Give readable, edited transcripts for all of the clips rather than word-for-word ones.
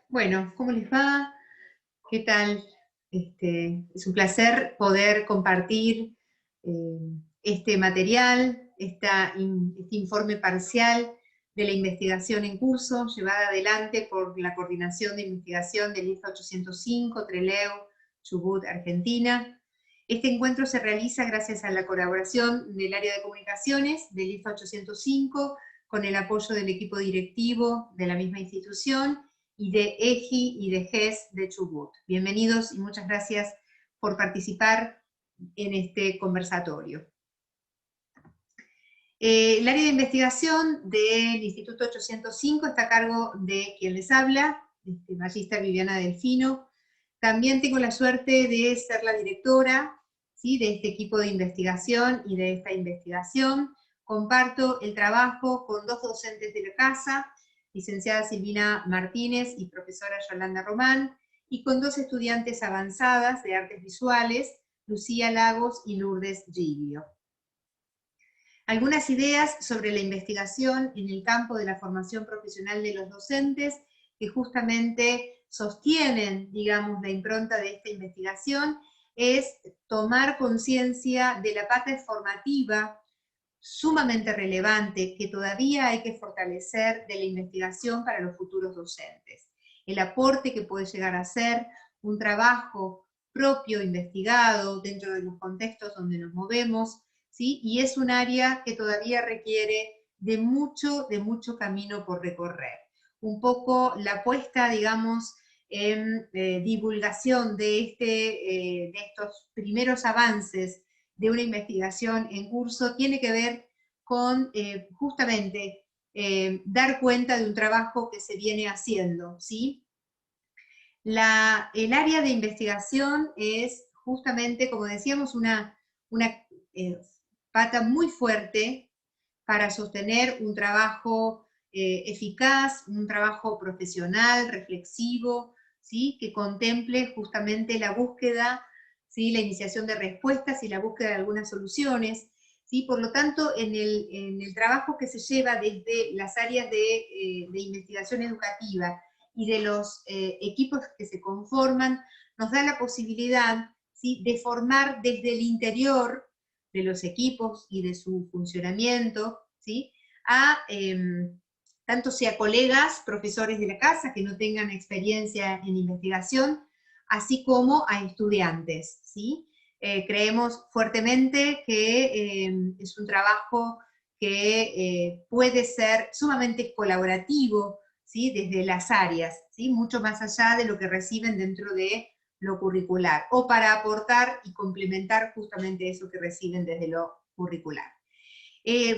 Bueno, ¿cómo les va? ¿Qué tal? Es un placer poder compartir este material, este informe parcial de la investigación en curso, llevada adelante por la Coordinación de Investigación del IFA 805, Trelew, Chubut, Argentina. Este encuentro se realiza gracias a la colaboración del área de comunicaciones del IFA 805, con el apoyo del equipo directivo de la misma institución, y de EGI y de GES de Chubut. Bienvenidos y muchas gracias por participar en este conversatorio. El área de investigación del Instituto 805 está a cargo de quien les habla, Magíster Viviana Delfino. También tengo la suerte de ser la directora, ¿sí?, de este equipo de investigación y de esta investigación. Comparto el trabajo con dos docentes de la casa, licenciada Silvina Martínez y profesora Yolanda Román, y con dos estudiantes avanzadas de artes visuales, Lucía Lagos y Lourdes Giglio. Algunas ideas sobre la investigación en el campo de la formación profesional de los docentes, que justamente sostienen, digamos, la impronta de esta investigación, es tomar conciencia de la parte formativa sumamente relevante que todavía hay que fortalecer de la investigación para los futuros docentes. El aporte que puede llegar a ser un trabajo propio, investigado, dentro de los contextos donde nos movemos, ¿sí? Y es un área que todavía requiere de mucho camino por recorrer. Un poco la apuesta, digamos, en divulgación de estos primeros avances de una investigación en curso tiene que ver con justamente dar cuenta de un trabajo que se viene haciendo, ¿sí? El área de investigación es justamente, como decíamos, una pata muy fuerte para sostener un trabajo eficaz, un trabajo profesional, reflexivo, ¿sí?, que contemple justamente la búsqueda, ¿sí?, la iniciación de respuestas y la búsqueda de algunas soluciones, ¿sí? Por lo tanto, en el trabajo que se lleva desde las áreas de investigación educativa y de los equipos que se conforman, nos da la posibilidad, ¿sí?, de formar desde el interior de los equipos y de su funcionamiento, ¿sí?, tanto sea colegas, profesores de la casa que no tengan experiencia en investigación, así como a estudiantes, ¿sí? Creemos fuertemente que es un trabajo que puede ser sumamente colaborativo, ¿sí?, desde las áreas, ¿sí?, mucho más allá de lo que reciben dentro de lo curricular, o para aportar y complementar justamente eso que reciben desde lo curricular.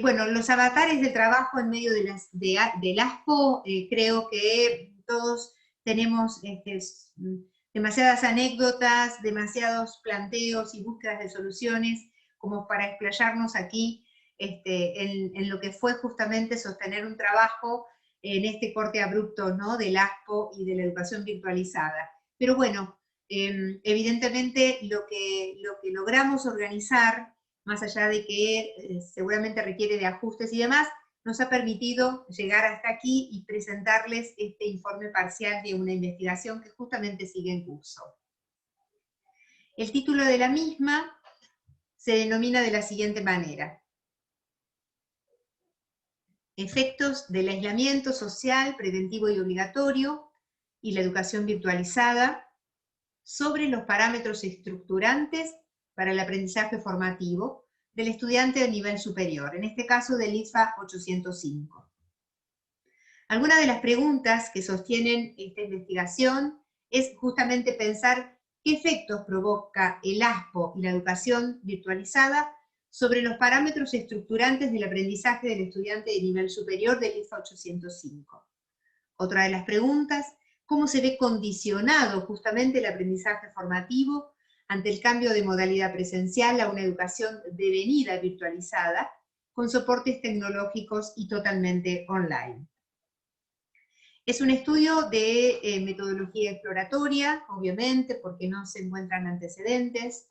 Bueno, los avatares del trabajo en medio del ASPO, creo que todos tenemos demasiadas anécdotas, demasiados planteos y búsquedas de soluciones como para explayarnos aquí en lo que fue justamente sostener un trabajo en este corte abrupto, ¿no?, del ASPO y de la educación virtualizada. Pero bueno, evidentemente lo que logramos organizar, más allá de que seguramente requiere de ajustes y demás, nos ha permitido llegar hasta aquí y presentarles este informe parcial de una investigación que justamente sigue en curso. El título de la misma se denomina de la siguiente manera: Efectos del aislamiento social, preventivo y obligatorio y la educación virtualizada sobre los parámetros estructurantes para el aprendizaje formativo del estudiante de nivel superior, en este caso del IFA 805. Algunas de las preguntas que sostienen esta investigación es justamente pensar qué efectos provoca el ASPO y la educación virtualizada sobre los parámetros estructurantes del aprendizaje del estudiante de nivel superior del IFA 805. Otra de las preguntas: ¿cómo se ve condicionado justamente el aprendizaje formativo ante el cambio de modalidad presencial a una educación devenida virtualizada, con soportes tecnológicos y totalmente online? Es un estudio de metodología exploratoria, obviamente, porque no se encuentran antecedentes,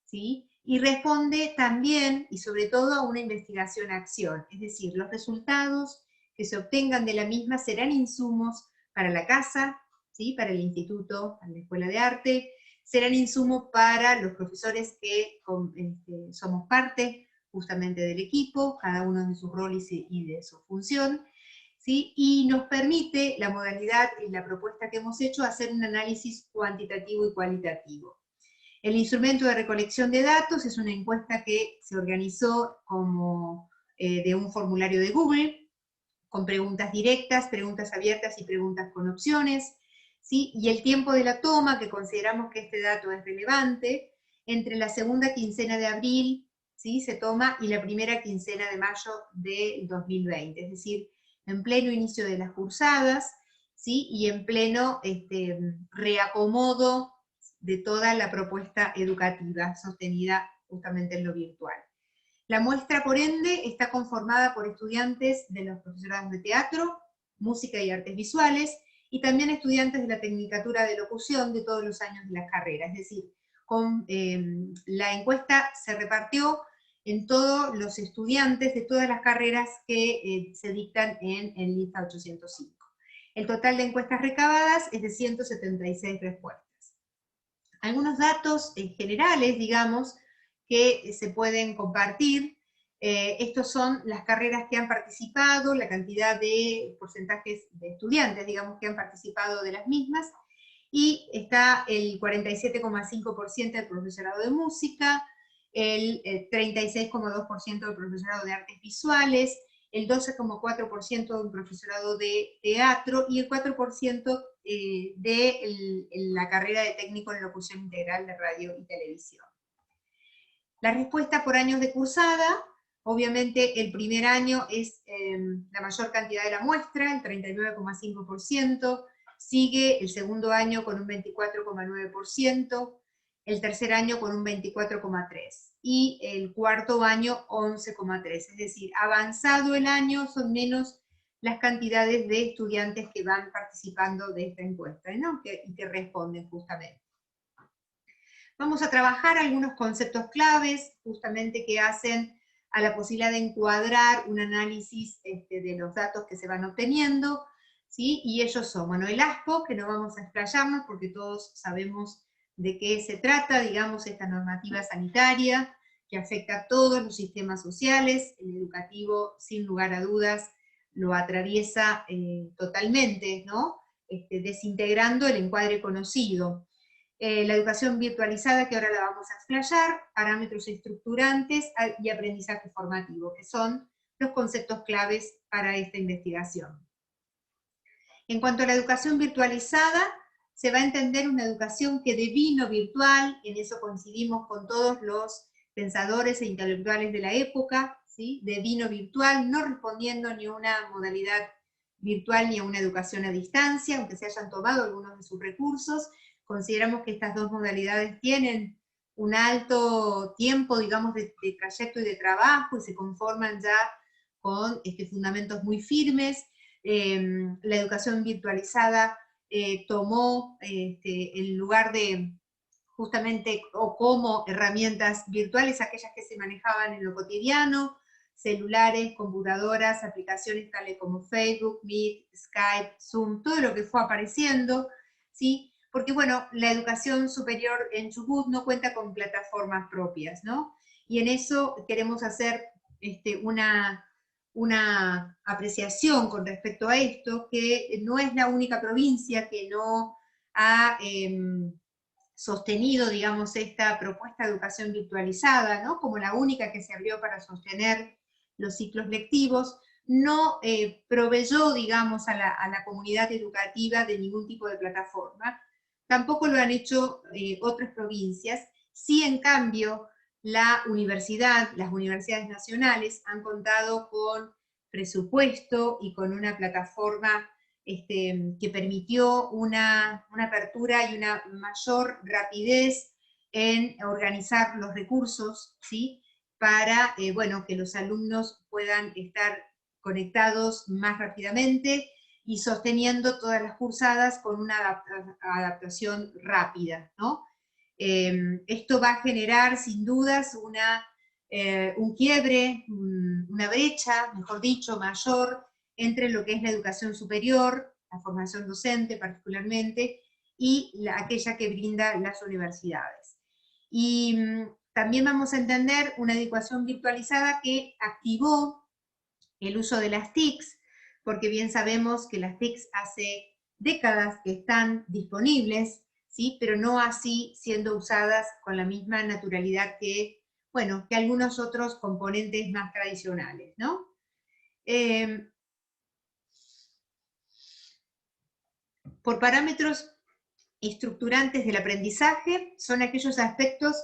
¿sí? Y responde también, y sobre todo, a una investigación-acción, es decir, los resultados que se obtengan de la misma serán insumos para la casa, ¿sí? Para el instituto, para la Escuela de Arte, serán insumo para los profesores que somos parte justamente del equipo, cada uno de sus roles y de su función, ¿sí? Y nos permite la modalidad y la propuesta que hemos hecho hacer un análisis cuantitativo y cualitativo. El instrumento de recolección de datos es una encuesta que se organizó como de un formulario de Google, con preguntas directas, preguntas abiertas y preguntas con opciones, ¿sí? Y el tiempo de la toma, que consideramos que este dato es relevante, entre la segunda quincena de abril, ¿sí? Se toma, y la primera quincena de mayo del 2020, es decir, en pleno inicio de las cursadas, ¿sí? Y en pleno reacomodo de toda la propuesta educativa sostenida justamente en lo virtual. La muestra, por ende, está conformada por estudiantes de los profesorados de teatro, música y artes visuales, y también estudiantes de la tecnicatura de locución de todos los años de la carrera. Es decir, la encuesta se repartió en todos los estudiantes de todas las carreras que se dictan en lista 805. El total de encuestas recabadas es de 176 respuestas. Algunos datos generales, digamos, que se pueden compartir. Estos son las carreras que han participado, la cantidad de porcentajes de estudiantes, digamos, que han participado de las mismas, y está el 47,5% del profesorado de música, el 36,2% del profesorado de artes visuales, el 12,4% de un profesorado de teatro, y el 4% de la carrera de técnico en locución integral de radio y televisión. La respuesta por años de cursada, obviamente el primer año es la mayor cantidad de la muestra, el 39,5%, sigue el segundo año con un 24,9%, el tercer año con un 24,3%, y el cuarto año 11,3%, es decir, avanzado el año son menos las cantidades de estudiantes que van participando de esta encuesta, ¿no? y que responden justamente. Vamos a trabajar algunos conceptos claves, justamente que hacen a la posibilidad de encuadrar un análisis de los datos que se van obteniendo, ¿sí? Y ellos son, bueno, el ASPO, que no vamos a explayarnos porque todos sabemos de qué se trata, digamos, esta normativa sanitaria, que afecta a todos los sistemas sociales, el educativo, sin lugar a dudas, lo atraviesa totalmente, ¿no? Desintegrando el encuadre conocido. La educación virtualizada, que ahora la vamos a explayar, parámetros estructurantes y aprendizaje formativo, que son los conceptos claves para esta investigación. En cuanto a la educación virtualizada, se va a entender una educación que devino virtual, en eso coincidimos con todos los pensadores e intelectuales de la época, ¿sí? Devino virtual, no respondiendo ni a una modalidad virtual ni a una educación a distancia, aunque se hayan tomado algunos de sus recursos. Consideramos que estas dos modalidades tienen un alto tiempo, digamos, de trayecto y de trabajo, y se conforman ya con fundamentos muy firmes. La educación virtualizada tomó en lugar de justamente o como herramientas virtuales aquellas que se manejaban en lo cotidiano, celulares, computadoras, aplicaciones tales como Facebook, Meet, Skype, Zoom, todo lo que fue apareciendo, ¿sí? Porque bueno, la educación superior en Chubut no cuenta con plataformas propias, ¿no? Y en eso queremos hacer una apreciación con respecto a esto, que no es la única provincia que no ha sostenido, digamos, esta propuesta de educación virtualizada, ¿no? Como la única que se abrió para sostener los ciclos lectivos, no proveyó, digamos, a la comunidad educativa de ningún tipo de plataforma. Tampoco lo han hecho otras provincias. Sí, en cambio, las universidades nacionales han contado con presupuesto y con una plataforma que permitió una apertura y una mayor rapidez en organizar los recursos, ¿sí? Para bueno, que los alumnos puedan estar conectados más rápidamente y sosteniendo todas las cursadas con una adaptación rápida, ¿no? Esto va a generar sin dudas un quiebre, una brecha, mejor dicho, mayor entre lo que es la educación superior, la formación docente particularmente, y aquella que brinda las universidades. Y también vamos a entender una educación virtualizada que activó el uso de las TICs, porque bien sabemos que las TICs hace décadas que están disponibles, ¿sí? Pero no así siendo usadas con la misma naturalidad que, bueno, que algunos otros componentes más tradicionales, ¿no? Por parámetros estructurantes del aprendizaje, son aquellos aspectos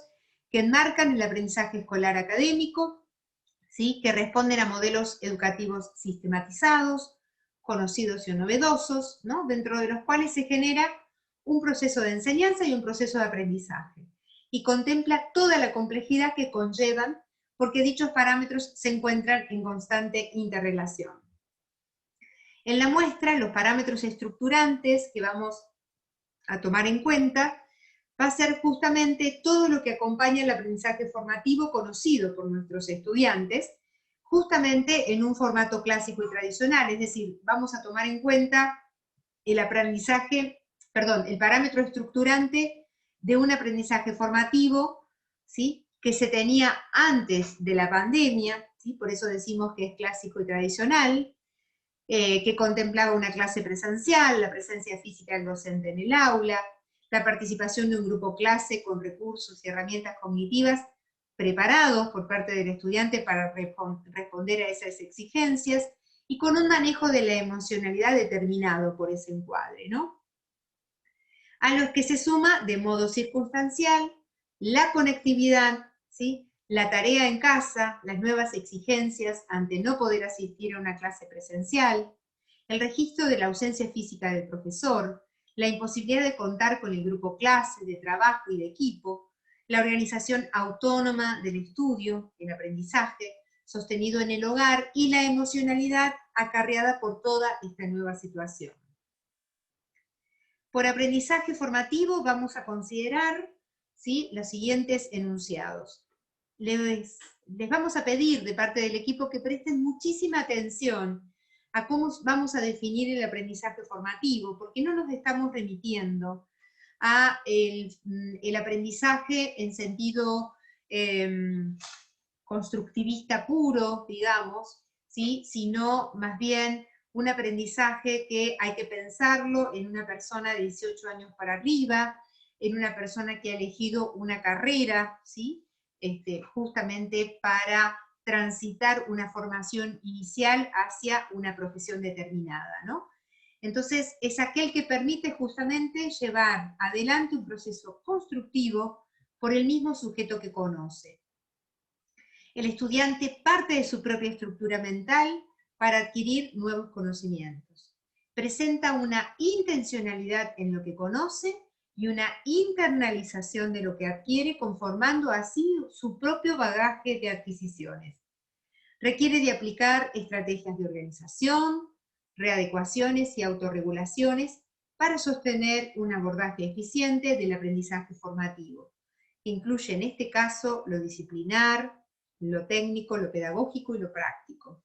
que enmarcan el aprendizaje escolar académico, ¿sí? Que responden a modelos educativos sistematizados, conocidos y novedosos, ¿no? Dentro de los cuales se genera un proceso de enseñanza y un proceso de aprendizaje, y contempla toda la complejidad que conllevan, porque dichos parámetros se encuentran en constante interrelación. En la muestra, los parámetros estructurantes que vamos a tomar en cuenta va a ser justamente todo lo que acompaña el aprendizaje formativo conocido por nuestros estudiantes, justamente en un formato clásico y tradicional, es decir, vamos a tomar en cuenta el el parámetro estructurante de un aprendizaje formativo, ¿sí? Que se tenía antes de la pandemia, ¿sí? Por eso decimos que es clásico y tradicional, que contemplaba una clase presencial, la presencia física del docente en el aula, la participación de un grupo clase con recursos y herramientas cognitivas preparados por parte del estudiante para responder a esas exigencias, y con un manejo de la emocionalidad determinado por ese encuadre, ¿no? A los que se suma de modo circunstancial la conectividad, ¿sí? La tarea en casa, las nuevas exigencias ante no poder asistir a una clase presencial, el registro de la ausencia física del profesor, la imposibilidad de contar con el grupo clase, de trabajo y de equipo, la organización autónoma del estudio, el aprendizaje, sostenido en el hogar, y la emocionalidad acarreada por toda esta nueva situación. Por aprendizaje formativo vamos a considerar, ¿sí?, los siguientes enunciados. Les vamos a pedir de parte del equipo que presten muchísima atención a cómo vamos a definir el aprendizaje formativo, porque no nos estamos remitiendo a el aprendizaje en sentido constructivista puro, digamos, ¿sí?, sino más bien un aprendizaje que hay que pensarlo en una persona de 18 años para arriba, en una persona que ha elegido una carrera, ¿sí?, justamente para transitar una formación inicial hacia una profesión determinada, ¿no? Entonces, es aquel que permite justamente llevar adelante un proceso constructivo por el mismo sujeto que conoce. El estudiante parte de su propia estructura mental para adquirir nuevos conocimientos. Presenta una intencionalidad en lo que conoce y una internalización de lo que adquiere, conformando así su propio bagaje de adquisiciones. Requiere de aplicar estrategias de organización, readecuaciones y autorregulaciones para sostener un abordaje eficiente del aprendizaje formativo, que incluye en este caso lo disciplinar, lo técnico, lo pedagógico y lo práctico.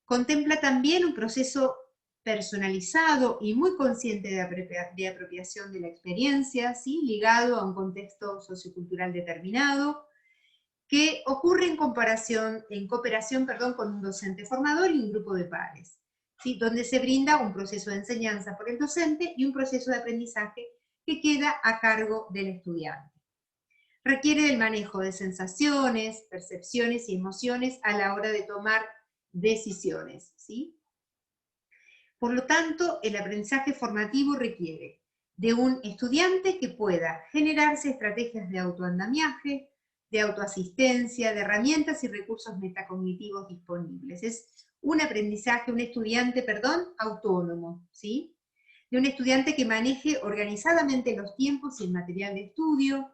Contempla también un proceso personalizado y muy consciente de apropiación de la experiencia, ¿sí?, ligado a un contexto sociocultural determinado, que ocurre en cooperación con un docente formador y un grupo de pares, ¿sí?, donde se brinda un proceso de enseñanza por el docente y un proceso de aprendizaje que queda a cargo del estudiante. Requiere del manejo de sensaciones, percepciones y emociones a la hora de tomar decisiones, ¿sí? Por lo tanto, el aprendizaje formativo requiere de un estudiante que pueda generarse estrategias de autoandamiaje, de autoasistencia, de herramientas y recursos metacognitivos disponibles. Es un estudiante autónomo, ¿sí? De un estudiante que maneje organizadamente los tiempos y el material de estudio,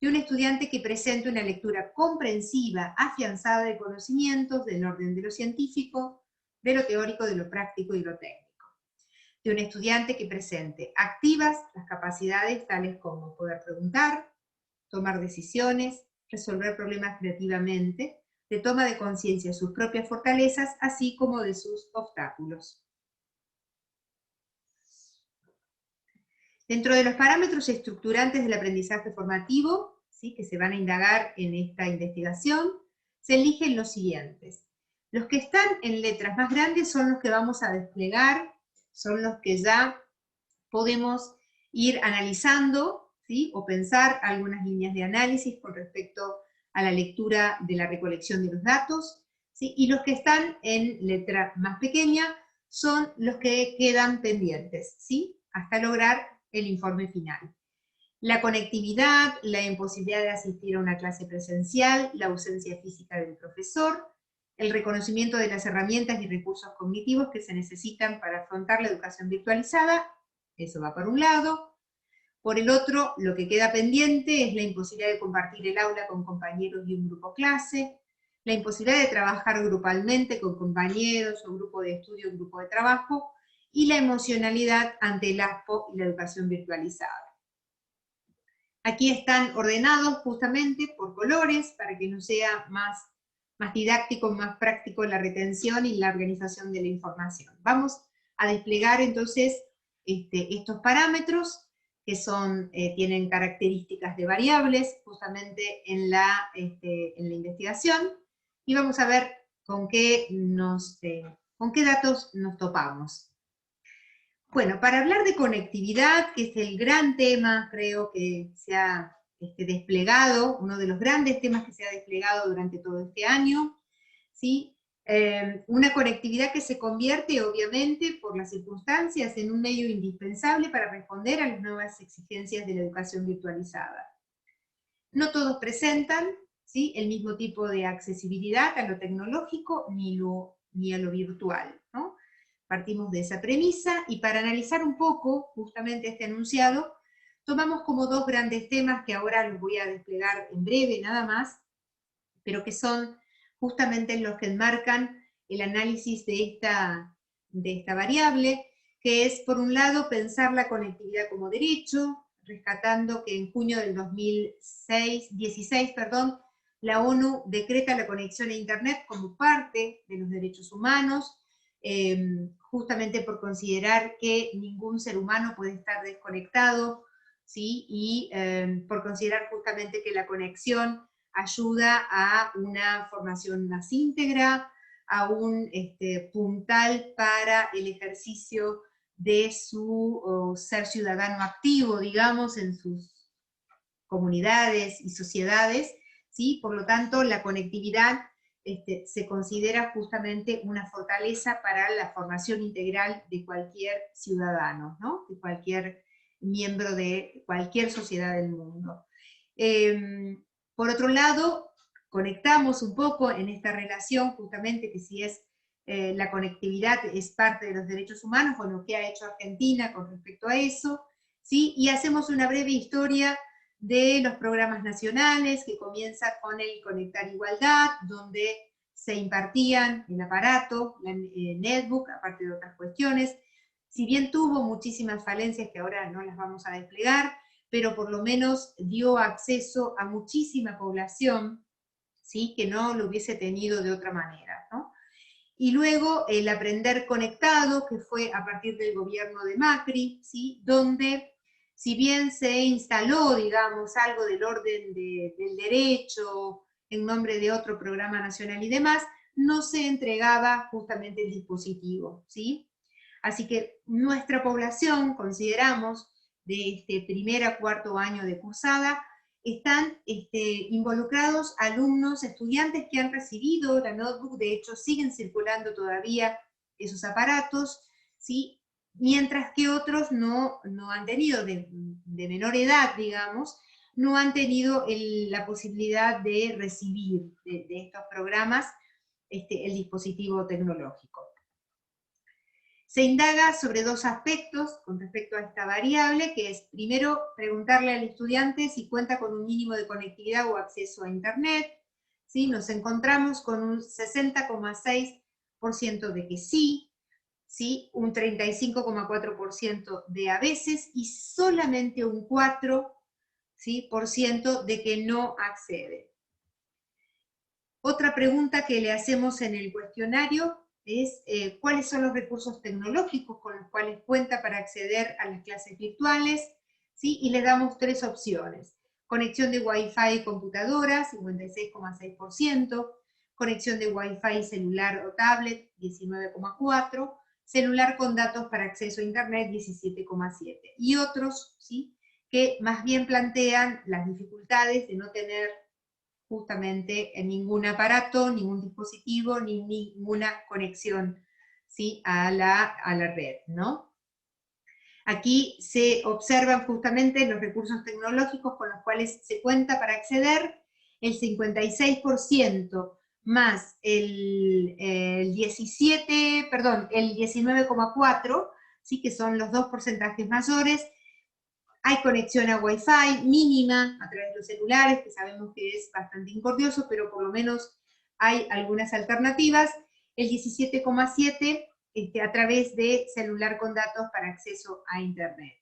de un estudiante que presente una lectura comprensiva, afianzada de conocimientos del orden de lo científico, de lo teórico, de lo práctico y lo técnico. De un estudiante que presente activas las capacidades tales como poder preguntar, tomar decisiones, resolver problemas creativamente, de toma de conciencia de sus propias fortalezas, así como de sus obstáculos. Dentro de los parámetros estructurantes del aprendizaje formativo, ¿sí?, que se van a indagar en esta investigación, se eligen los siguientes. Los que están en letras más grandes son los que vamos a desplegar, son los que ya podemos ir analizando, ¿sí?, o pensar algunas líneas de análisis con respecto a la lectura de la recolección de los datos, ¿sí? Y los que están en letra más pequeña son los que quedan pendientes, ¿sí?, hasta lograr el informe final. La conectividad, la imposibilidad de asistir a una clase presencial, la ausencia física del profesor, el reconocimiento de las herramientas y recursos cognitivos que se necesitan para afrontar la educación virtualizada, eso va por un lado. Por el otro, lo que queda pendiente es la imposibilidad de compartir el aula con compañeros y un grupo clase, la imposibilidad de trabajar grupalmente con compañeros o grupo de estudio o grupo de trabajo, y la emocionalidad ante el ASPO y la educación virtualizada. Aquí están ordenados justamente por colores, para que nos sea más didáctico, más práctico la retención y la organización de la información. Vamos a desplegar entonces estos parámetros, que tienen características de variables, justamente en la investigación, y vamos a ver con qué datos nos topamos. Bueno, para hablar de conectividad, que es el gran tema, creo que se ha desplegado, uno de los grandes temas que se ha desplegado durante todo este año, ¿sí? Una conectividad que se convierte, obviamente, por las circunstancias, en un medio indispensable para responder a las nuevas exigencias de la educación virtualizada. No todos presentan, ¿sí?, el mismo tipo de accesibilidad a lo tecnológico ni a lo virtual, ¿no? Partimos de esa premisa, y para analizar un poco justamente este enunciado, tomamos como dos grandes temas que ahora los voy a desplegar en breve nada más, pero que son justamente los que enmarcan el análisis de esta variable, que es, por un lado, pensar la conectividad como derecho, rescatando que en junio del 2016, la ONU decreta la conexión a Internet como parte de los derechos humanos, justamente por considerar que ningún ser humano puede estar desconectado, ¿sí?, y por considerar justamente que la conexión ayuda a una formación más íntegra, a un puntal para el ejercicio de su ser ciudadano activo, digamos, en sus comunidades y sociedades, ¿sí? Por lo tanto, la conectividad se considera justamente una fortaleza para la formación integral de cualquier ciudadano, ¿no?, de cualquier miembro de cualquier sociedad del mundo. Por otro lado, conectamos un poco en esta relación, justamente, que si es la conectividad es parte de los derechos humanos, con lo que ha hecho Argentina con respecto a eso, ¿sí? Y hacemos una breve historia de los programas nacionales, que comienza con el Conectar Igualdad, donde se impartían el aparato, la netbook, aparte de otras cuestiones. Si bien tuvo muchísimas falencias que ahora no las vamos a desplegar, pero por lo menos dio acceso a muchísima población, ¿sí?, que no lo hubiese tenido de otra manera, ¿no? Y luego el Aprender Conectado, que fue a partir del gobierno de Macri, ¿sí?, donde, si bien se instaló, digamos, algo del orden del derecho en nombre de otro programa nacional y demás, no se entregaba justamente el dispositivo, ¿sí? Así que nuestra población, consideramos, de este primer a cuarto año de cursada, están involucrados alumnos, estudiantes que han recibido la notebook, de hecho siguen circulando todavía esos aparatos, ¿sí?, mientras que otros no han tenido, de menor edad, digamos, no han tenido la posibilidad de recibir de estos programas el dispositivo tecnológico. Se indaga sobre dos aspectos con respecto a esta variable, que es, primero, preguntarle al estudiante si cuenta con un mínimo de conectividad o acceso a Internet, ¿sí? Nos encontramos con un 60,6% de que sí, ¿sí?, un 35,4% de a veces, y solamente un 4%, ¿sí?, de que no accede. Otra pregunta que le hacemos en el cuestionario es cuáles son los recursos tecnológicos con los cuales cuenta para acceder a las clases virtuales. ¿sí? Y les damos 3 opciones. Conexión de Wi-Fi y computadora, 56,6%, conexión de Wi-Fi celular o tablet, 19,4%, celular con datos para acceso a Internet, 17,7%. Y otros, ¿sí?, que más bien plantean las dificultades de no tener justamente ningún aparato, ningún dispositivo, ni ninguna conexión, ¿sí?, a la red, ¿no? Aquí se observan justamente los recursos tecnológicos con los cuales se cuenta para acceder, el 56% más el 19,4%, ¿sí?, que son los 2 porcentajes mayores. Hay conexión a Wi-Fi mínima a través de los celulares, que sabemos que es bastante incordioso, pero por lo menos hay algunas alternativas. El 17,7% a través de celular con datos para acceso a Internet.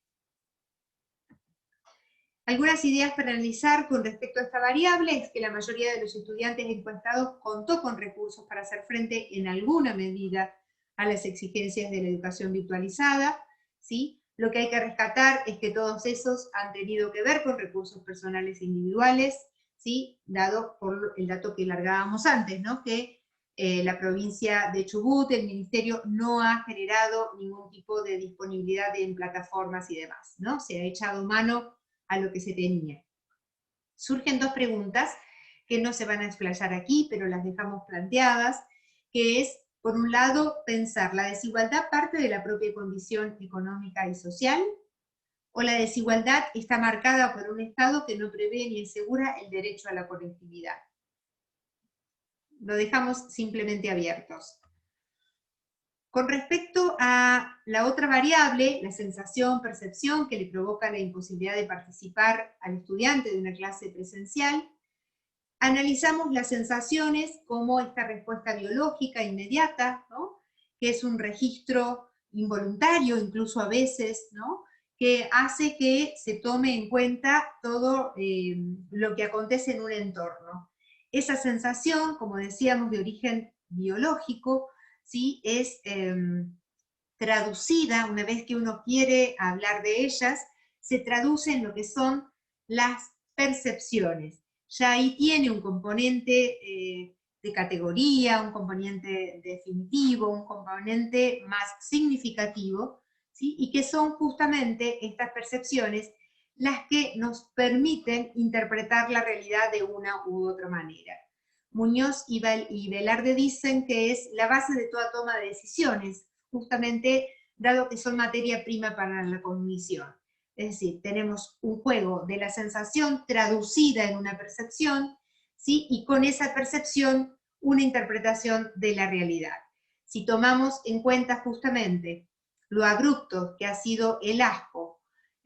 Algunas ideas para analizar con respecto a esta variable es que la mayoría de los estudiantes encuestados contó con recursos para hacer frente en alguna medida a las exigencias de la educación virtualizada, ¿sí? Lo que hay que rescatar es que todos esos han tenido que ver con recursos personales e individuales, ¿sí?, dado por el dato que largábamos antes, ¿no?, que la provincia de Chubut, el ministerio, no ha generado ningún tipo de disponibilidad en plataformas y demás, ¿no? Se ha echado mano a lo que se tenía. Surgen 2 preguntas que no se van a explayar aquí, pero las dejamos planteadas, que es, por un lado, pensar, ¿la desigualdad parte de la propia condición económica y social? ¿O la desigualdad está marcada por un Estado que no prevé ni asegura el derecho a la conectividad? Lo dejamos simplemente abiertos. Con respecto a la otra variable, la sensación, percepción que le provoca la imposibilidad de participar al estudiante de una clase presencial, analizamos las sensaciones como esta respuesta biológica inmediata, ¿no?, que es un registro involuntario, incluso a veces, ¿no?, que hace que se tome en cuenta todo lo que acontece en un entorno. Esa sensación, como decíamos, de origen biológico, ¿sí?, es traducida, una vez que uno quiere hablar de ellas, se traduce en lo que son las percepciones. Ya ahí tiene un componente de categoría, un componente definitivo, un componente más significativo, ¿sí?, y que son justamente estas percepciones las que nos permiten interpretar la realidad de una u otra manera. Muñoz y Velarde dicen que es la base de toda toma de decisiones, justamente dado que son materia prima para la cognición. Es decir, tenemos un juego de la sensación traducida en una percepción, ¿sí?, y con esa percepción una interpretación de la realidad. Si tomamos en cuenta justamente lo abrupto que ha sido el ASPO,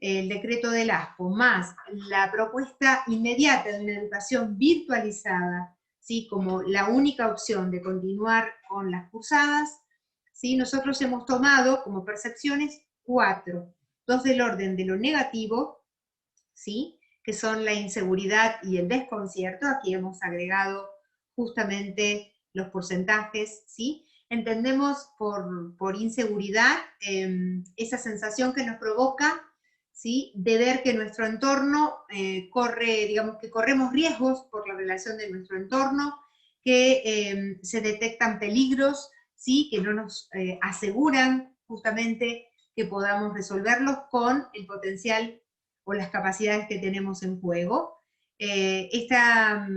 el decreto del ASPO, más la propuesta inmediata de una educación virtualizada, ¿sí?, como la única opción de continuar con las cursadas, ¿sí?, nosotros hemos tomado como percepciones 4, 2 del orden de lo negativo, ¿sí?, que son la inseguridad y el desconcierto. Aquí hemos agregado justamente los porcentajes, ¿sí? Entendemos por inseguridad esa sensación que nos provoca, ¿sí?, de ver que nuestro entorno digamos que corremos riesgos por la relación de nuestro entorno, que se detectan peligros, ¿sí?, que no nos aseguran justamente que podamos resolverlos con el potencial o las capacidades que tenemos en juego. Esta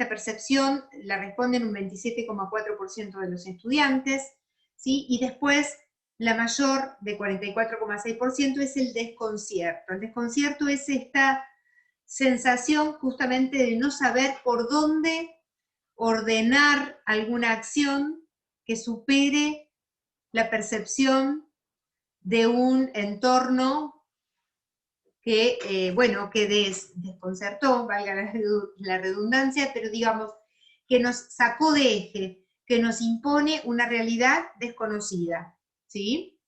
percepción la responden un 27,4% de los estudiantes, ¿sí?, y después la mayor, de 44,6%, es el desconcierto. El desconcierto es esta sensación justamente de no saber por dónde ordenar alguna acción que supere la percepción de un entorno que, bueno, que desconcertó, valga la redundancia, pero digamos, que nos sacó de eje, que nos impone una realidad desconocida, ¿sí?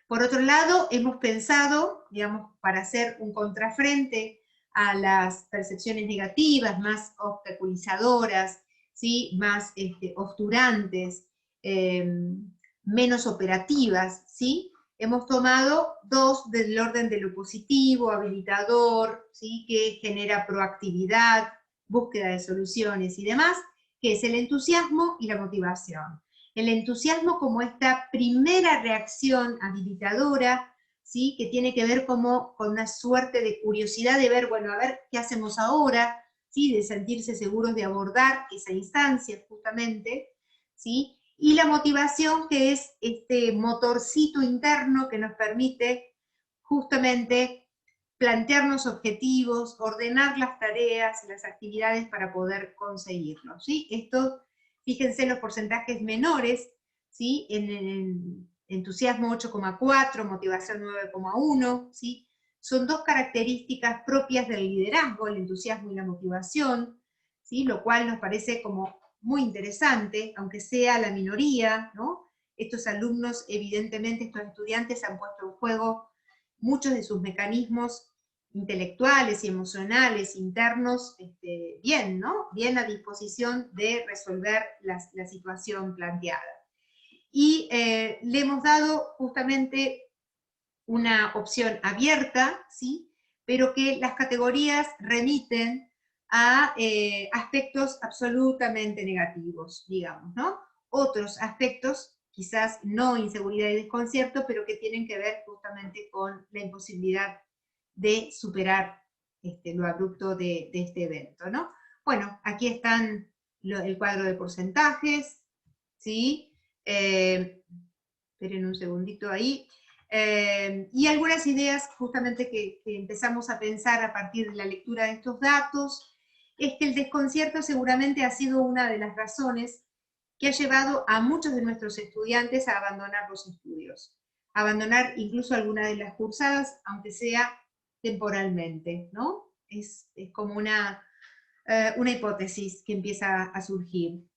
Por otro lado, hemos pensado, digamos, para hacer un contrafrente a las percepciones negativas, más obstaculizadoras, ¿sí?, más obturantes, menos operativas, ¿sí?, hemos tomado dos del orden de lo positivo, habilitador, ¿sí? Que genera proactividad, búsqueda de soluciones y demás, que es el entusiasmo y la motivación. El entusiasmo como esta primera reacción habilitadora, ¿sí? Que tiene que ver como con una suerte de curiosidad de ver, bueno, a ver qué hacemos ahora, ¿sí? De sentirse seguros de abordar esa instancia justamente, ¿sí? Y la motivación, que es este motorcito interno que nos permite justamente plantearnos objetivos, ordenar las tareas, las actividades para poder conseguirlos, ¿sí? Esto, fíjense los porcentajes menores, ¿sí? En el entusiasmo 8,4, motivación 9,1, ¿sí? Son dos características propias del liderazgo, el entusiasmo y la motivación, ¿sí? Lo cual nos parece como muy interesante, aunque sea la minoría, ¿no? Estos alumnos, evidentemente, estos estudiantes han puesto en juego muchos de sus mecanismos intelectuales y emocionales internos, bien, ¿no? Bien a disposición de resolver la situación planteada. Y le hemos dado justamente una opción abierta, ¿sí? Pero que las categorías remiten a aspectos absolutamente negativos, digamos, ¿no? Otros aspectos, quizás no inseguridad y desconcierto, pero que tienen que ver justamente con la imposibilidad de superar lo abrupto de este evento, ¿no? Bueno, aquí están el cuadro de porcentajes, ¿sí? Esperen un segundito ahí. Y algunas ideas justamente que empezamos a pensar a partir de la lectura de estos datos, es que el desconcierto seguramente ha sido una de las razones que ha llevado a muchos de nuestros estudiantes a abandonar los estudios, abandonar incluso alguna de las cursadas, aunque sea temporalmente, ¿no? Es como una hipótesis que empieza a surgir.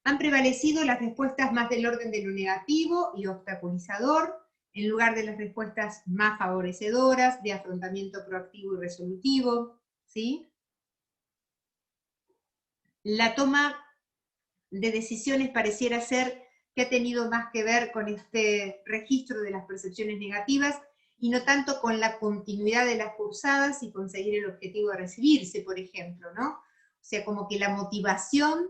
Han prevalecido las respuestas más del orden de lo negativo y obstaculizador, en lugar de las respuestas más favorecedoras, de afrontamiento proactivo y resolutivo, ¿sí? La toma de decisiones pareciera ser que ha tenido más que ver con este registro de las percepciones negativas y no tanto con la continuidad de las cursadas y conseguir el objetivo de recibirse, por ejemplo, ¿no? O sea, como que la motivación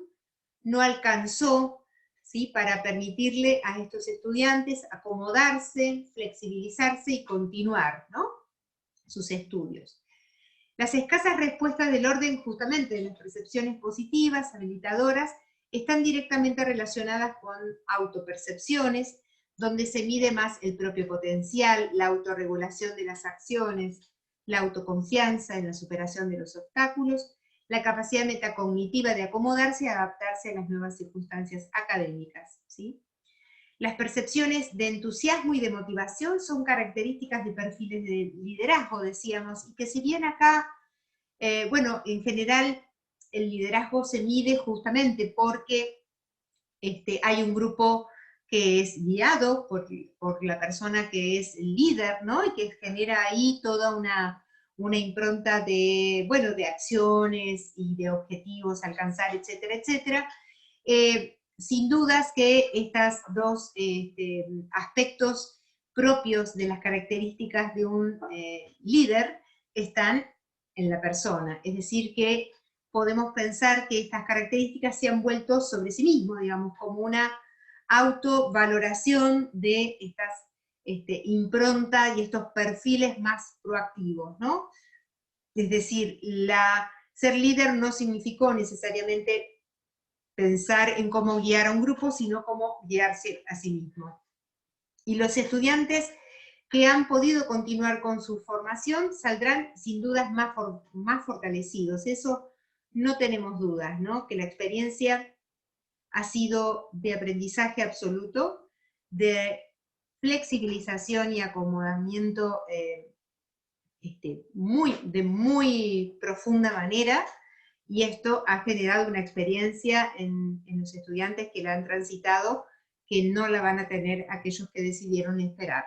no alcanzó, ¿sí? Para permitirle a estos estudiantes acomodarse, flexibilizarse y continuar, ¿no? Sus estudios. Las escasas respuestas del orden justamente de las percepciones positivas, habilitadoras, están directamente relacionadas con autopercepciones, donde se mide más el propio potencial, la autorregulación de las acciones, la autoconfianza en la superación de los obstáculos, la capacidad metacognitiva de acomodarse y adaptarse a las nuevas circunstancias académicas, ¿sí? Las percepciones de entusiasmo y de motivación son características de perfiles de liderazgo, decíamos, y que si bien acá, bueno, en general el liderazgo se mide justamente porque hay un grupo que es guiado por la persona que es el líder, ¿no? Y que genera ahí toda una impronta de, bueno, de acciones y de objetivos a alcanzar, etcétera, etcétera. Sin dudas que estos dos aspectos propios de las características de un líder están en la persona, es decir, que podemos pensar que estas características se han vuelto sobre sí mismos, digamos, como una autovaloración de estas impronta y estos perfiles más proactivos, ¿no? Es decir, ser líder no significó necesariamente pensar en cómo guiar a un grupo, sino cómo guiarse a sí mismo. Y los estudiantes que han podido continuar con su formación saldrán sin dudas más fortalecidos. Eso no tenemos dudas, ¿no? Que la experiencia ha sido de aprendizaje absoluto, de flexibilización y acomodamiento de muy profunda manera, y esto ha generado una experiencia en los estudiantes que la han transitado que no la van a tener aquellos que decidieron esperar.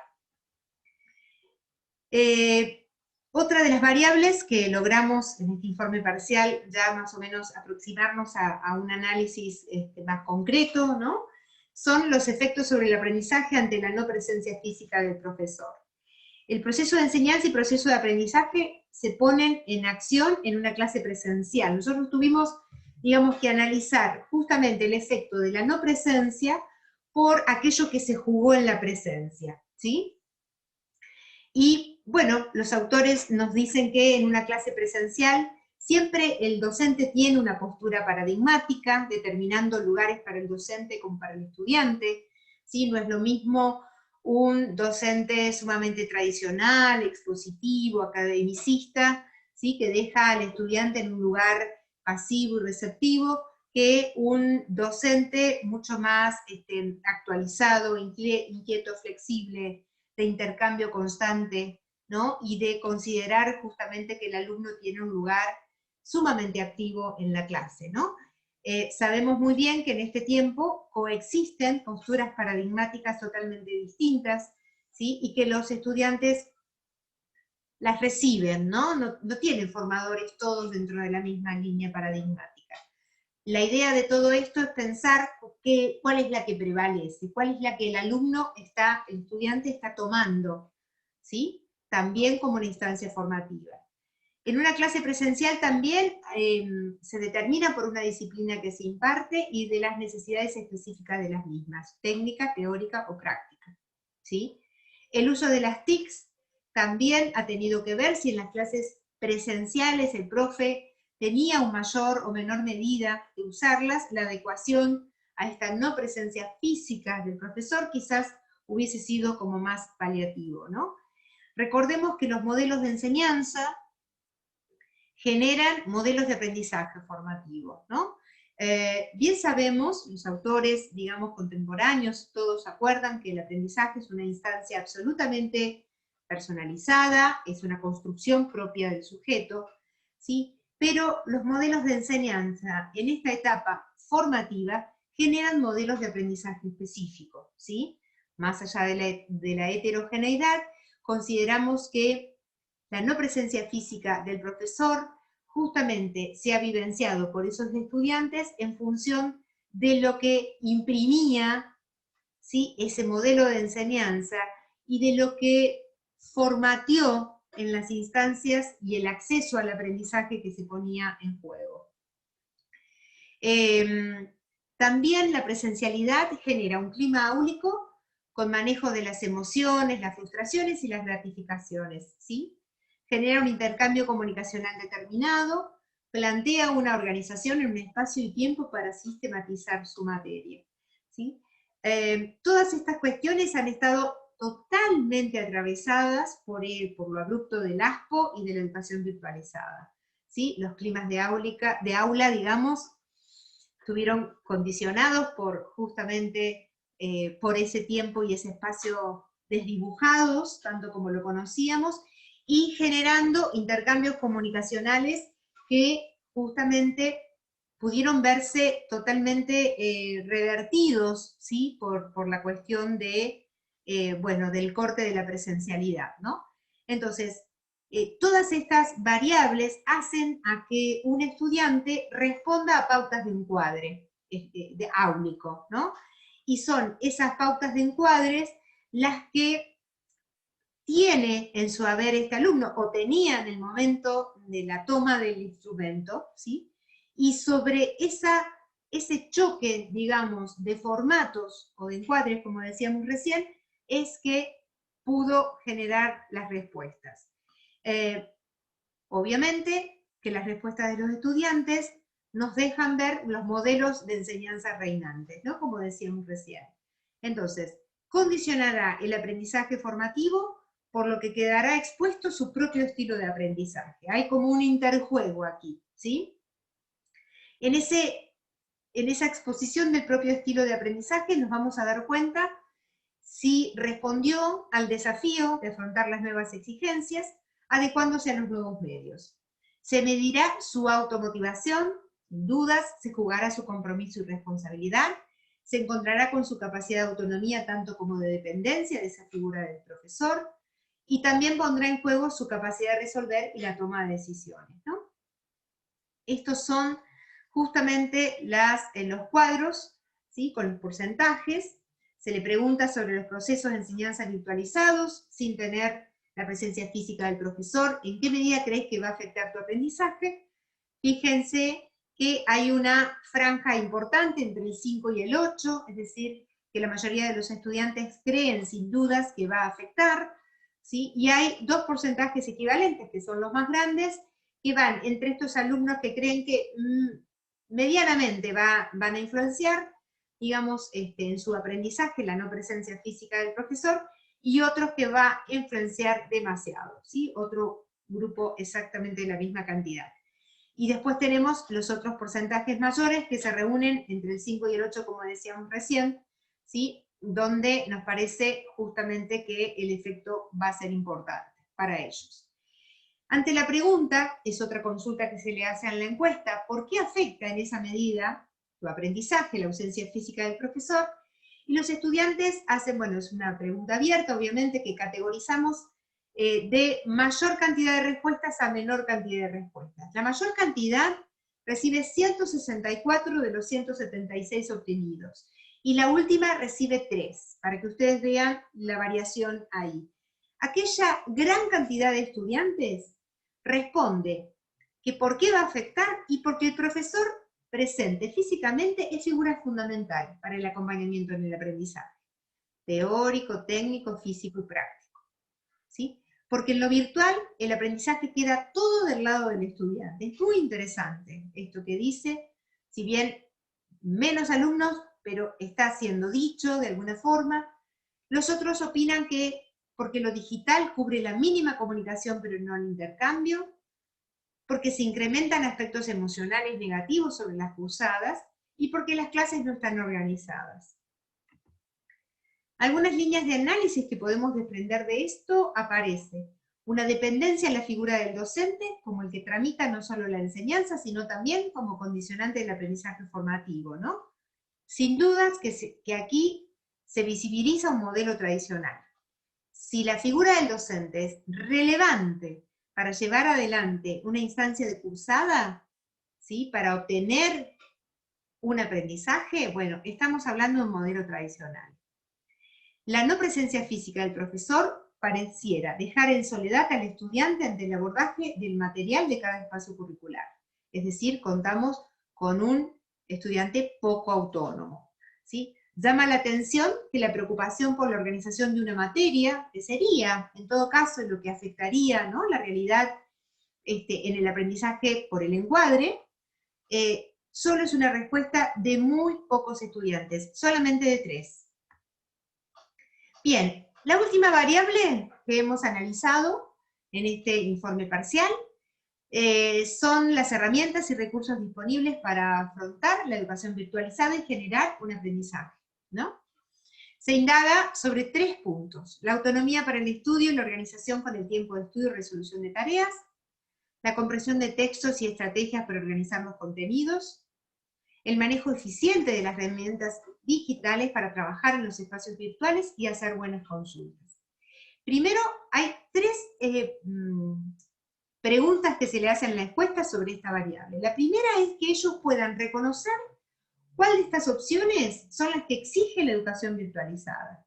Otra de las variables que logramos en este informe parcial ya más o menos aproximarnos a un análisis más concreto, ¿no? son los efectos sobre el aprendizaje ante la no presencia física del profesor. El proceso de enseñanza y proceso de aprendizaje se ponen en acción en una clase presencial. Nosotros tuvimos, digamos, que analizar justamente el efecto de la no presencia por aquello que se jugó en la presencia, ¿sí? Y bueno, los autores nos dicen que en una clase presencial siempre el docente tiene una postura paradigmática, determinando lugares para el docente como para el estudiante, ¿sí? No es lo mismo un docente sumamente tradicional, expositivo, academicista, ¿sí? Que deja al estudiante en un lugar pasivo y receptivo, que un docente mucho más actualizado, inquieto, flexible, de intercambio constante, ¿no? Y de considerar justamente que el alumno tiene un lugar sumamente activo en la clase, ¿no? Sabemos muy bien que en este tiempo coexisten posturas paradigmáticas totalmente distintas, ¿sí? Y que los estudiantes las reciben, ¿no? No tienen formadores todos dentro de la misma línea paradigmática. La idea de todo esto es pensar cuál es la que prevalece, cuál es la que el estudiante está tomando, ¿sí? También como una instancia formativa. En una clase presencial también se determina por una disciplina que se imparte y de las necesidades específicas de las mismas, técnica, teórica o práctica, ¿sí? El uso de las TICs también ha tenido que ver si en las clases presenciales el profe tenía un mayor o menor medida de usarlas, la adecuación a esta no presencia física del profesor quizás hubiese sido como más paliativo, ¿no? Recordemos que los modelos de enseñanza generan modelos de aprendizaje formativo, ¿no? Bien sabemos, los autores, digamos, contemporáneos, todos acuerdan que el aprendizaje es una instancia absolutamente personalizada, es una construcción propia del sujeto, ¿sí? Pero los modelos de enseñanza en esta etapa formativa generan modelos de aprendizaje específicos, ¿sí? Más allá de la heterogeneidad, consideramos que la no presencia física del profesor justamente se ha vivenciado por esos estudiantes en función de lo que imprimía, ¿sí?, ese modelo de enseñanza y de lo que formateó en las instancias y el acceso al aprendizaje que se ponía en juego. También la presencialidad genera un clima áulico con manejo de las emociones, las frustraciones y las gratificaciones, ¿sí? Genera un intercambio comunicacional determinado, plantea una organización en un espacio y tiempo para sistematizar su materia, ¿sí? Todas estas cuestiones han estado totalmente atravesadas por lo abrupto del ASPO y de la educación virtualizada, ¿sí? Los climas de aula, digamos, estuvieron condicionados por justamente por ese tiempo y ese espacio desdibujados, tanto como lo conocíamos, y generando intercambios comunicacionales que justamente pudieron verse totalmente revertidos, ¿sí?, por la cuestión de, bueno, del corte de la presencialidad, ¿no? Entonces, todas estas variables hacen a que un estudiante responda a pautas de encuadre, áulico, ¿no? Y son esas pautas de encuadres las que tiene en su haber este alumno, o tenía en el momento de la toma del instrumento, ¿sí? Y sobre ese choque, digamos, de formatos o de encuadres, como decíamos recién, es que pudo generar las respuestas. Obviamente que las respuestas de los estudiantes nos dejan ver los modelos de enseñanza reinantes, ¿no?, como decíamos recién. Entonces, condicionará el aprendizaje formativo, por lo que quedará expuesto su propio estilo de aprendizaje. Hay como un interjuego aquí, ¿sí? En esa exposición del propio estilo de aprendizaje nos vamos a dar cuenta si respondió al desafío de afrontar las nuevas exigencias, adecuándose a los nuevos medios. Se medirá su automotivación, sin dudas, se jugará su compromiso y responsabilidad, se encontrará con su capacidad de autonomía tanto como de dependencia de esa figura del profesor, y también pondrá en juego su capacidad de resolver y la toma de decisiones, ¿no? Estos son justamente los cuadros, ¿sí? Con los porcentajes. Se le pregunta sobre los procesos de enseñanza virtualizados, sin tener la presencia física del profesor. ¿En qué medida crees que va a afectar tu aprendizaje? Fíjense que hay una franja importante entre el 5 y el 8, es decir, que la mayoría de los estudiantes creen sin dudas que va a afectar, ¿sí? Y hay dos porcentajes equivalentes, que son los más grandes, que van entre estos alumnos que creen que medianamente van a influenciar, digamos, en su aprendizaje, la no presencia física del profesor, y otros que va a influenciar demasiado, ¿sí? Otro grupo exactamente de la misma cantidad. Y después tenemos los otros porcentajes mayores que se reúnen entre el 5 y el 8, como decíamos recién, ¿sí? Donde nos parece justamente que el efecto va a ser importante para ellos. Ante la pregunta, es otra consulta que se le hace en la encuesta, ¿por qué afecta en esa medida tu aprendizaje, la ausencia física del profesor? Y los estudiantes hacen, bueno, es una pregunta abierta, obviamente, que categorizamos de mayor cantidad de respuestas a menor cantidad de respuestas. La mayor cantidad recibe 164 de los 176 obtenidos, y la última recibe 3, para que ustedes vean la variación ahí. Aquella gran cantidad de estudiantes responde que por qué va a afectar y porque el profesor presente físicamente es figura fundamental para el acompañamiento en el aprendizaje, teórico, técnico, físico y práctico, ¿sí? Porque en lo virtual el aprendizaje queda todo del lado del estudiante. Es muy interesante esto que dice, si bien menos alumnos, pero está siendo dicho de alguna forma. Los otros opinan que porque lo digital cubre la mínima comunicación pero no el intercambio, porque se incrementan aspectos emocionales negativos sobre las cursadas, y porque las clases no están organizadas. Algunas líneas de análisis que podemos desprender de esto aparece una dependencia en la figura del docente, como el que tramita no solo la enseñanza, sino también como condicionante del aprendizaje formativo, ¿no? Sin dudas que aquí se visibiliza un modelo tradicional. Si la figura del docente es relevante para llevar adelante una instancia de cursada, ¿sí? Para obtener un aprendizaje, bueno, estamos hablando de un modelo tradicional. La no presencia física del profesor pareciera dejar en soledad al estudiante ante el abordaje del material de cada espacio curricular. Es decir, contamos con un estudiante poco autónomo, ¿sí? Llama la atención que la preocupación por la organización de una materia, que sería, en todo caso, lo que afectaría, ¿no?, la realidad en el aprendizaje por el encuadre, solo es una respuesta de muy pocos estudiantes, solamente de 3. Bien, la última variable que hemos analizado en este informe parcial son las herramientas y recursos disponibles para afrontar la educación virtualizada y generar un aprendizaje, ¿no? Se indaga sobre 3 puntos: la autonomía para el estudio y la organización con el tiempo de estudio y resolución de tareas, la comprensión de textos y estrategias para organizar los contenidos, el manejo eficiente de las herramientas digitales para trabajar en los espacios virtuales y hacer buenas consultas. Primero, hay 3 preguntas que se le hacen en la encuesta sobre esta variable. La primera es que ellos puedan reconocer cuál de estas opciones son las que exige la educación virtualizada,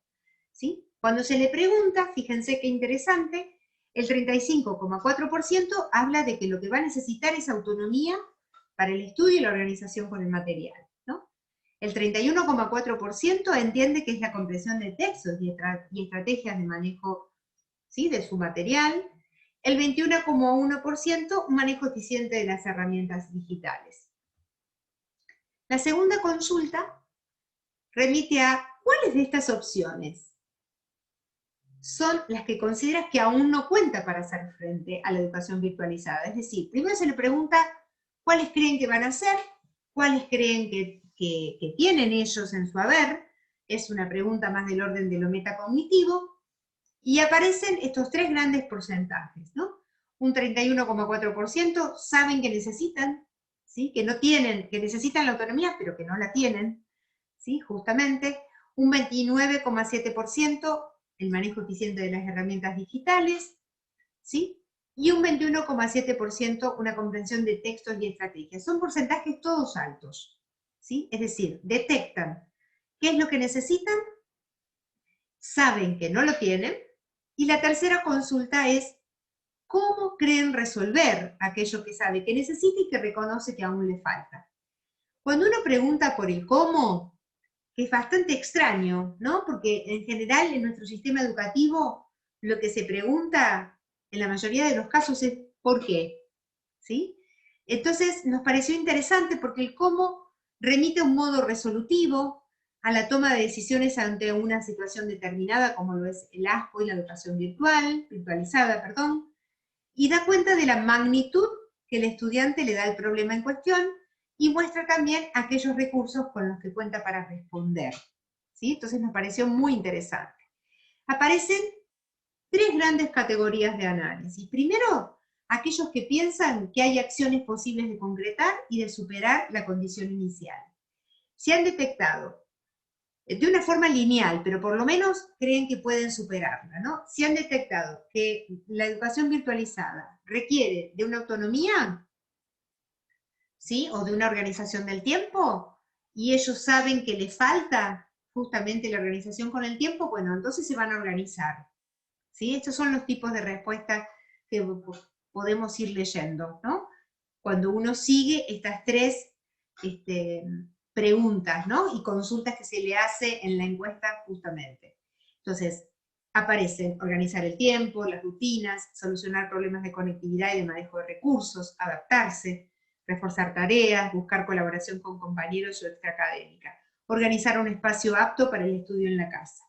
¿sí? Cuando se le pregunta, fíjense qué interesante, el 35,4% habla de que lo que va a necesitar es autonomía para el estudio y la organización con el material, ¿no? El 31,4% entiende que es la comprensión de textos y estrategias de manejo, ¿sí?, de su material. El 21,1% un manejo eficiente de las herramientas digitales. La segunda consulta remite a ¿cuáles de estas opciones son las que consideras que aún no cuenta para hacer frente a la educación virtualizada? Es decir, primero se le pregunta cuáles creen que van a ser, cuáles creen que tienen ellos en su haber, es una pregunta más del orden de lo metacognitivo, y aparecen estos 3 grandes porcentajes, ¿no? Un 31,4% saben que necesitan, ¿sí?, que no tienen, que necesitan la autonomía, pero que no la tienen, ¿sí?, justamente. Un 29,7% el manejo eficiente de las herramientas digitales, ¿sí?, y un 21,7% una comprensión de textos y estrategias. Son porcentajes todos altos, ¿sí? Es decir, detectan ¿Qué es lo que necesitan? Saben que no lo tienen. Y la tercera consulta es, ¿cómo creen resolver aquello que sabe que necesita y que reconoce que aún le falta? Cuando uno pregunta por el cómo, que es bastante extraño, ¿no? Porque en general en nuestro sistema educativo lo que se pregunta en la mayoría de los casos es ¿por qué? ¿Sí? Entonces nos pareció interesante porque el cómo remite a un modo resolutivo, a la toma de decisiones ante una situación determinada, como lo es el ASPO y la educación virtualizada, y da cuenta de la magnitud que el estudiante le da al problema en cuestión y muestra también aquellos recursos con los que cuenta para responder. ¿Sí? Entonces nos pareció muy interesante. Aparecen tres grandes categorías de análisis. Primero, aquellos que piensan que hay acciones posibles de concretar y de superar la condición inicial. Se han detectado de una forma lineal, pero por lo menos creen que pueden superarla, ¿no? Si han detectado que la educación virtualizada requiere de una autonomía, ¿sí? O de una organización del tiempo, y ellos saben que les falta justamente la organización con el tiempo, bueno, entonces se van a organizar, ¿sí? Estos son los tipos de respuestas que podemos ir leyendo, ¿no? Cuando uno sigue estas tres preguntas, ¿no? Y consultas que se le hace en la encuesta justamente. Entonces, aparecen organizar el tiempo, las rutinas, solucionar problemas de conectividad y de manejo de recursos, adaptarse, reforzar tareas, buscar colaboración con compañeros o extraacadémica, organizar un espacio apto para el estudio en la casa.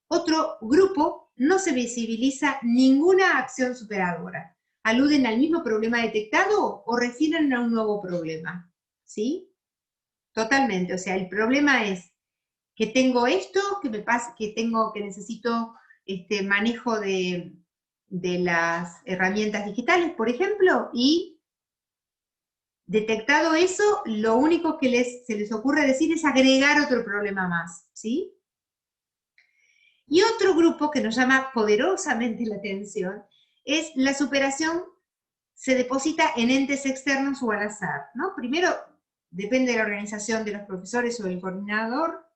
Otro grupo no se visibiliza ninguna acción superadora. ¿Aluden al mismo problema detectado o refieren a un nuevo problema? ¿Sí? Totalmente, o sea, el problema es que tengo esto, que me pasa, que necesito manejo de las herramientas digitales, por ejemplo, y detectado eso, lo único que se les ocurre decir es agregar otro problema más, ¿sí? Y otro grupo que nos llama poderosamente la atención es la superación se deposita en entes externos o al azar, ¿no? Primero, depende de la organización de los profesores o del coordinador,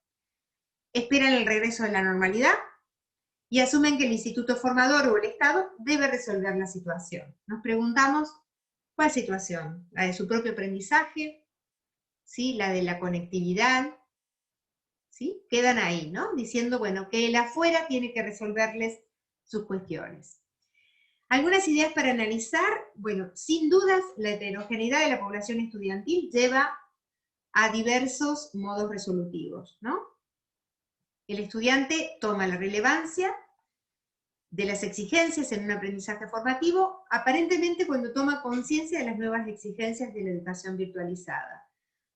esperan el regreso de la normalidad y asumen que el instituto formador o el Estado debe resolver la situación. Nos preguntamos, ¿cuál situación? ¿La de su propio aprendizaje? ¿Sí? ¿La de la conectividad? ¿Sí? Quedan ahí, ¿no? Diciendo, bueno, que el afuera tiene que resolverles sus cuestiones. Algunas ideas para analizar, bueno, sin dudas la heterogeneidad de la población estudiantil lleva a diversos modos resolutivos, ¿no? El estudiante toma la relevancia de las exigencias en un aprendizaje formativo, aparentemente cuando toma conciencia de las nuevas exigencias de la educación virtualizada.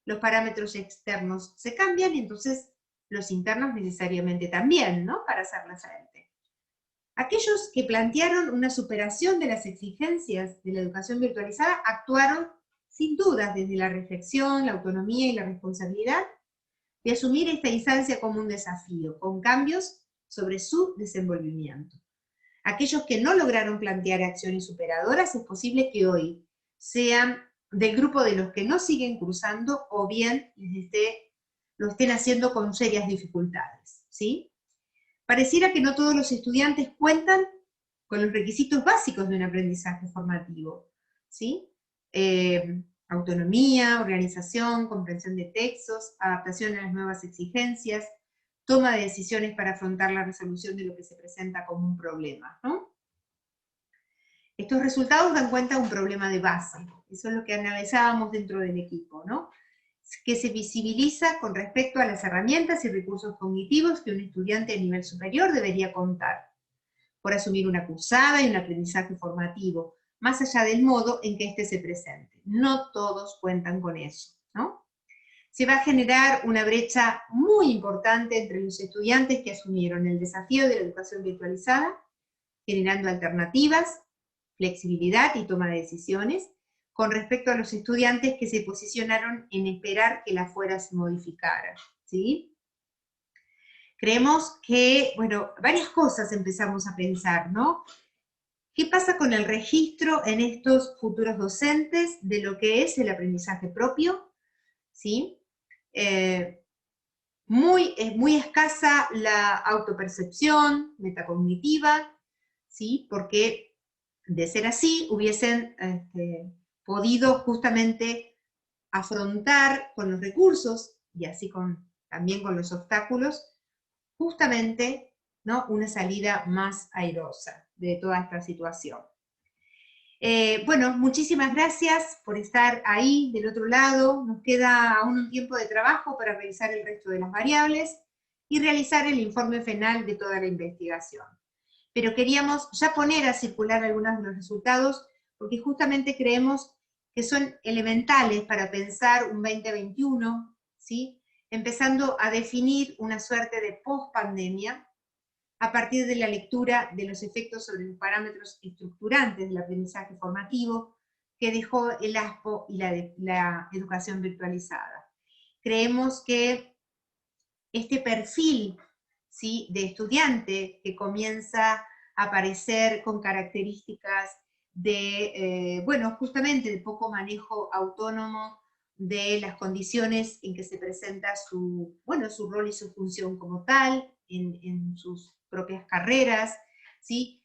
Los parámetros externos se cambian y entonces los internos necesariamente también, ¿no? Para hacerlas frente. Aquellos que plantearon una superación de las exigencias de la educación virtualizada actuaron sin dudas desde la reflexión, la autonomía y la responsabilidad de asumir esta instancia como un desafío, con cambios sobre su desenvolvimiento. Aquellos que no lograron plantear acciones superadoras, es posible que hoy sean del grupo de los que no siguen cursando o bien lo estén haciendo con serias dificultades, ¿sí? Pareciera que no todos los estudiantes cuentan con los requisitos básicos de un aprendizaje formativo, ¿sí? Autonomía, organización, comprensión de textos, adaptación a las nuevas exigencias, toma de decisiones para afrontar la resolución de lo que se presenta como un problema, ¿no? Estos resultados dan cuenta de un problema de base, eso es lo que analizábamos dentro del equipo, ¿no? Que se visibiliza con respecto a las herramientas y recursos cognitivos que un estudiante de nivel superior debería contar, por asumir una cursada y un aprendizaje formativo, más allá del modo en que éste se presente. No todos cuentan con eso, ¿no? Se va a generar una brecha muy importante entre los estudiantes que asumieron el desafío de la educación virtualizada, generando alternativas, flexibilidad y toma de decisiones, con respecto a los estudiantes que se posicionaron en esperar que la afuera se modificara, ¿sí? Creemos que, bueno, varias cosas empezamos a pensar, ¿no? ¿Qué pasa con el registro en estos futuros docentes de lo que es el aprendizaje propio? ¿Sí? es muy escasa la autopercepción metacognitiva, ¿sí? Porque de ser así hubiesen podido justamente afrontar con los recursos, y así también con los obstáculos, justamente, ¿no?, una salida más airosa de toda esta situación. Bueno, muchísimas gracias por estar ahí del otro lado. Nos queda aún un tiempo de trabajo para revisar el resto de las variables y realizar el informe final de toda la investigación. Pero queríamos ya poner a circular algunos de los resultados porque justamente creemos que son elementales para pensar un 2021, ¿sí?, empezando a definir una suerte de post-pandemia a partir de la lectura de los efectos sobre los parámetros estructurantes del aprendizaje formativo que dejó el ASPO y la educación virtualizada. Creemos que este perfil, ¿sí?, de estudiante que comienza a aparecer con características de, bueno, justamente de poco manejo autónomo de las condiciones en que se presenta su rol y su función como tal, en sus propias carreras, ¿sí?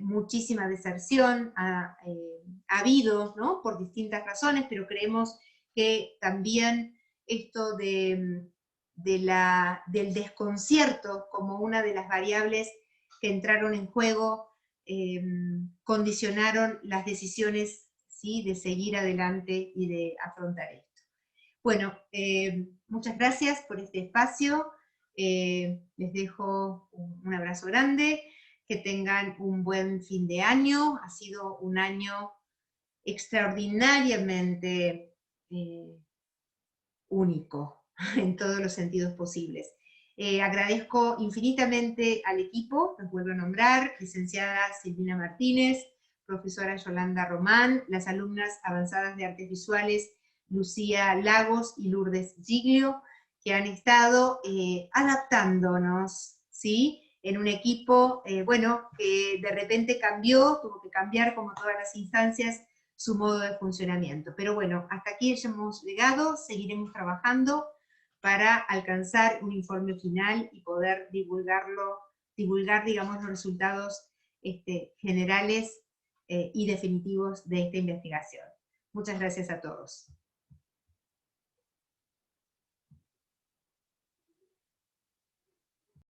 Muchísima deserción ha habido, ¿no?, por distintas razones, pero creemos que también esto del desconcierto como una de las variables que entraron en juego condicionaron las decisiones, ¿sí?, de seguir adelante y de afrontar esto. Bueno, muchas gracias por este espacio, les dejo un abrazo grande, que tengan un buen fin de año, ha sido un año extraordinariamente único en todos los sentidos posibles. Agradezco infinitamente al equipo, los vuelvo a nombrar, licenciada Silvina Martínez, profesora Yolanda Román, las alumnas avanzadas de artes visuales Lucía Lagos y Lourdes Giglio, que han estado adaptándonos, ¿sí?, en un equipo, bueno, que de repente cambió, tuvo que cambiar como todas las instancias su modo de funcionamiento. Pero bueno, hasta aquí ya hemos llegado, seguiremos trabajando para alcanzar un informe final y poder divulgar, digamos, los resultados generales y definitivos de esta investigación. Muchas gracias a todos.